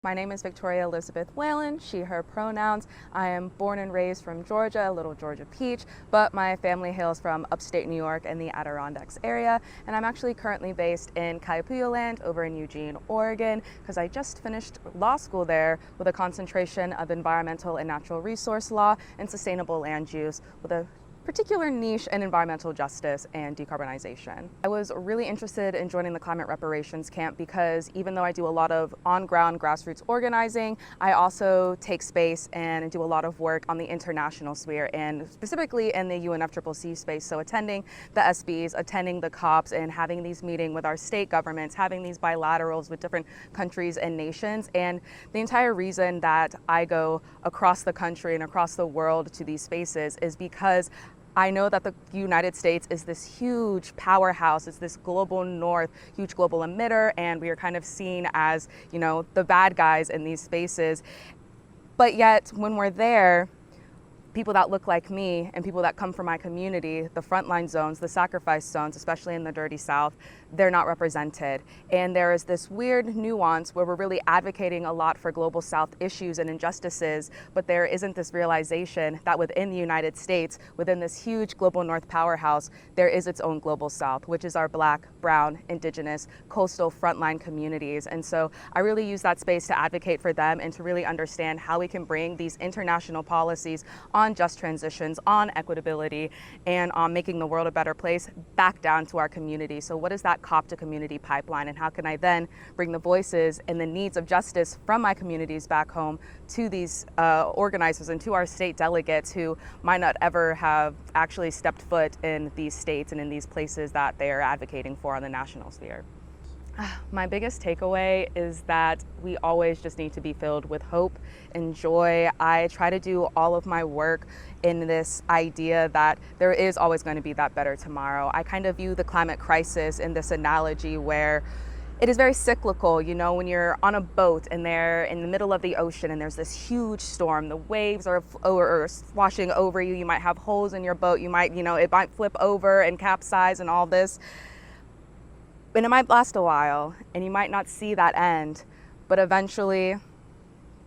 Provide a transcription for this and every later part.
My name is Victoria Elizabeth Whalen, she, her pronouns. I am born and raised from Georgia, a little Georgia peach, but my family hails from upstate New York and the Adirondacks area. And I'm actually currently based in Kalapuyaland over in Eugene, Oregon, because I just finished law school there with a concentration of environmental and natural resource law and sustainable land use with a particular niche in environmental justice and decarbonization. I was really interested in joining the Climate Reparations Camp because even though I do a lot of on-ground grassroots organizing, I also take space and do a lot of work on the international sphere and specifically in the UNFCCC space. So attending the SBs, attending the COPs, and having these meetings with our state governments, having these bilaterals with different countries and nations. And the entire reason that I go across the country and across the world to these spaces is because I know that the United States is this huge powerhouse, it's this global north, huge global emitter, and we are kind of seen as, the bad guys in these spaces. But yet, when we're there, people that look like me and people that come from my community, the frontline zones, the sacrifice zones, especially in the dirty South, they're not represented. And there is this weird nuance where we're really advocating a lot for global South issues and injustices, but there isn't this realization that within the United States, within this huge global North powerhouse, there is its own global South, which is our Black, Brown, Indigenous, coastal frontline communities. And so I really use that space to advocate for them and to really understand how we can bring these international policies on just transitions, on equitability, and on making the world a better place back down to our community. So what is that COP to community pipeline, and how can I then bring the voices and the needs of justice from my communities back home to these organizers and to our state delegates who might not ever have actually stepped foot in these states and in these places that they are advocating for on the national sphere? My biggest takeaway is that we always just need to be filled with hope and joy. I try to do all of my work in this idea that there is always going to be that better tomorrow. I kind of view the climate crisis in this analogy where it is very cyclical, when you're on a boat and they're in the middle of the ocean and there's this huge storm, the waves are washing over you, you might have holes in your boat, it might flip over and capsize and all this. And it might last a while, and you might not see that end, but eventually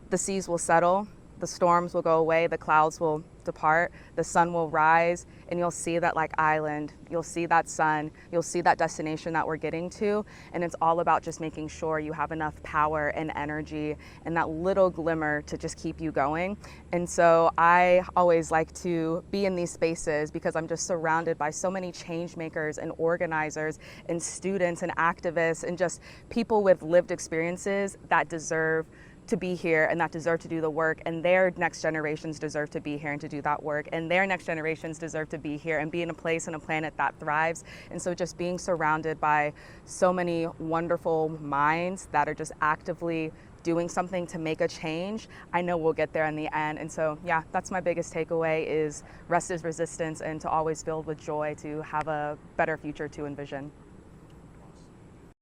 the seas will settle, the storms will go away, the clouds will depart, the sun will rise, and you'll see that island, you'll see that sun, you'll see that destination that we're getting to, and it's all about just making sure you have enough power and energy and that little glimmer to just keep you going. And so I always like to be in these spaces because I'm just surrounded by so many change makers and organizers and students and activists and just people with lived experiences that deserve to be here and that deserve to do the work, and their next generations deserve to be here and to do that work, and their next generations deserve to be here and be in a place and a planet that thrives. And so just being surrounded by so many wonderful minds that are just actively doing something to make a change, I know we'll get there in the end. And so yeah, that's my biggest takeaway, is rest is resistance, and to always filled with joy to have a better future to envision.